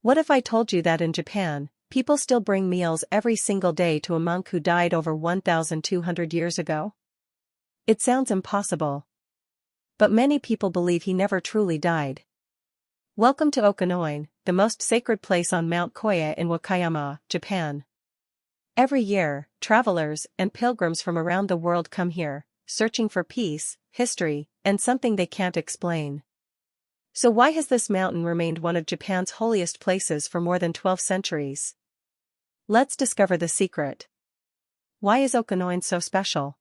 What if I told you that in Japan, people still bring meals every single day to a monk who died over 1,200 years ago? It sounds impossible. But many people believe he never truly died. Welcome to Okanoin, the most sacred place on Mount Koya in Wakayama, Japan. Every year, travelers and pilgrims from around the world come here, searching for peace, history, and something they can't explain. So why has this mountain remained one of Japan's holiest places for more than 12 centuries? Let's discover the secret. Why is Okanoin so special?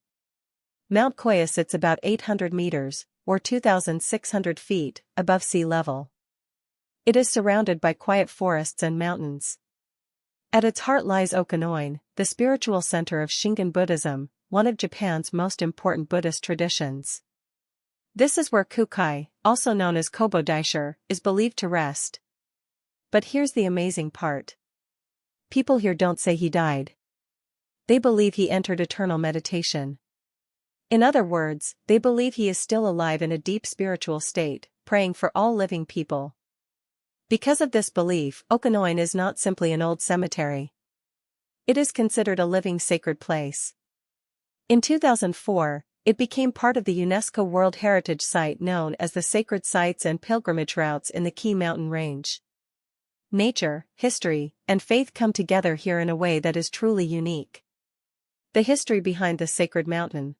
Mount Koya sits about 800 meters, or 2,600 feet, above sea level. It is surrounded by quiet forests and mountains. At its heart lies Okanoin, the spiritual center of Shingon Buddhism, one of Japan's most important Buddhist traditions. This is where Kukai, also known as Kobo Daisher, is believed to rest. But here's the amazing part. People here don't say he died. They believe he entered eternal meditation. In other words, they believe he is still alive in a deep spiritual state, praying for all living people. Because of this belief, Okanoin is not simply an old cemetery. It is considered a living sacred place. In 2004, it became part of the UNESCO World Heritage Site known as the Sacred Sites and Pilgrimage Routes in the Key Mountain Range. Nature, history, and faith come together here in a way that is truly unique. The history behind this sacred mountain.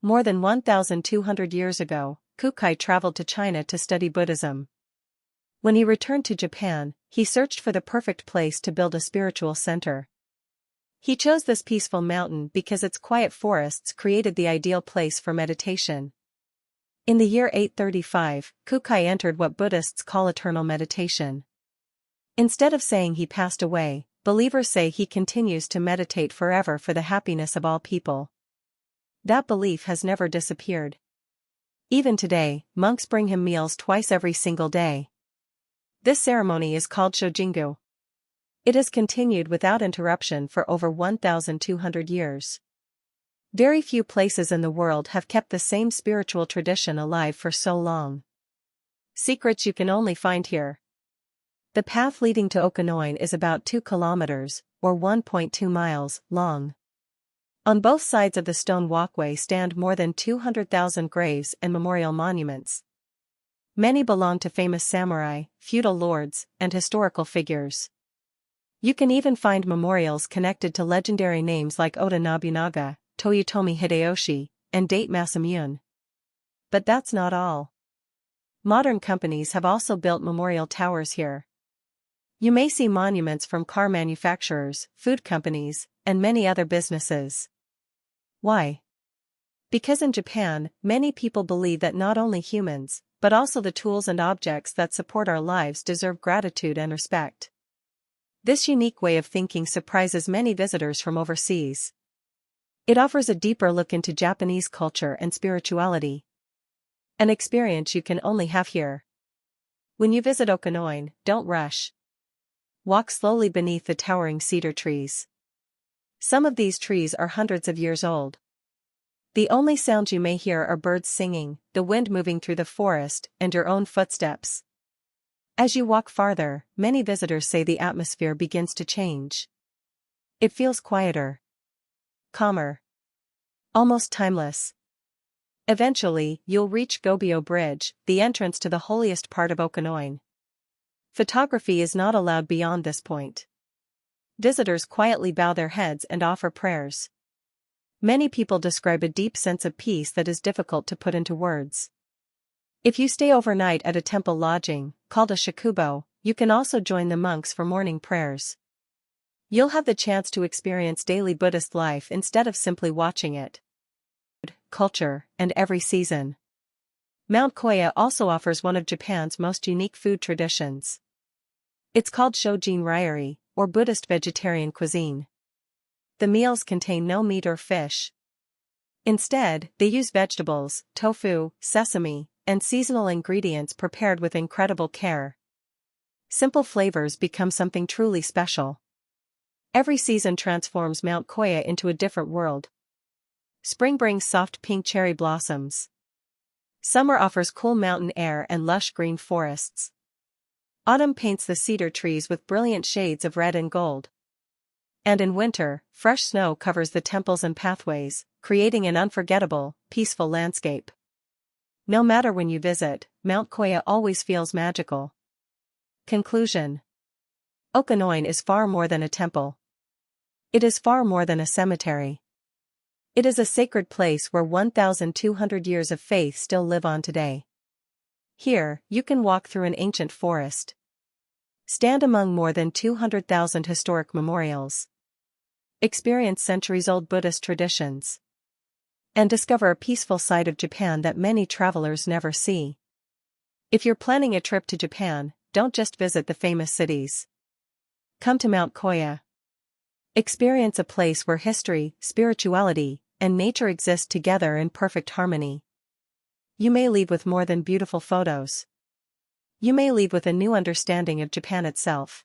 More than 1,200 years ago, Kukai traveled to China to study Buddhism. When he returned to Japan, he searched for the perfect place to build a spiritual center. He chose this peaceful mountain because its quiet forests created the ideal place for meditation. In the year 835, Kukai entered what Buddhists call eternal meditation. Instead of saying he passed away, believers say he continues to meditate forever for the happiness of all people. That belief has never disappeared. Even today, monks bring him meals twice every single day. This ceremony is called Shojingu. It has continued without interruption for over 1,200 years. Very few places in the world have kept the same spiritual tradition alive for so long. Secrets you can only find here. The path leading to Okanoin is about 2 kilometers, or 1.2 miles, long. On both sides of the stone walkway stand more than 200,000 graves and memorial monuments. Many belong to famous samurai, feudal lords, and historical figures. You can even find memorials connected to legendary names like Oda Nobunaga, Toyotomi Hideyoshi, and Date Masamune. But that's not all. Modern companies have also built memorial towers here. You may see monuments from car manufacturers, food companies, and many other businesses. Why? Because in Japan, many people believe that not only humans, but also the tools and objects that support our lives deserve gratitude and respect. This unique way of thinking surprises many visitors from overseas. It offers a deeper look into Japanese culture and spirituality. An experience you can only have here. When you visit Okanoin, don't rush. Walk slowly beneath the towering cedar trees. Some of these trees are hundreds of years old. The only sounds you may hear are birds singing, the wind moving through the forest, and your own footsteps. As you walk farther, many visitors say the atmosphere begins to change. It feels quieter, calmer, almost timeless. Eventually, you'll reach Gobyo Bridge, the entrance to the holiest part of Okanoin. Photography is not allowed beyond this point. Visitors quietly bow their heads and offer prayers. Many people describe a deep sense of peace that is difficult to put into words. If you stay overnight at a temple lodging, called a shakubo, you can also join the monks for morning prayers. You'll have the chance to experience daily Buddhist life instead of simply watching it. Culture, and every season. Mount Koya also offers one of Japan's most unique food traditions. It's called Shojin Ryuri, or Buddhist vegetarian cuisine. The meals contain no meat or fish. Instead, they use vegetables, tofu, sesame, and seasonal ingredients prepared with incredible care. Simple flavors become something truly special. Every season transforms Mount Koya into a different world. Spring brings soft pink cherry blossoms. Summer offers cool mountain air and lush green forests. Autumn paints the cedar trees with brilliant shades of red and gold. And in winter, fresh snow covers the temples and pathways, creating an unforgettable, peaceful landscape. No matter when you visit, Mount Koya always feels magical. Conclusion. Okanoin is far more than a temple. It is far more than a cemetery. It is a sacred place where 1,200 years of faith still live on today. Here, you can walk through an ancient forest, stand among more than 200,000 historic memorials, experience centuries-old Buddhist traditions, and discover a peaceful side of Japan that many travelers never see. If you're planning a trip to Japan, don't just visit the famous cities. Come to Mount Koya. Experience a place where history, spirituality, and nature exist together in perfect harmony. You may leave with more than beautiful photos. You may leave with a new understanding of Japan itself.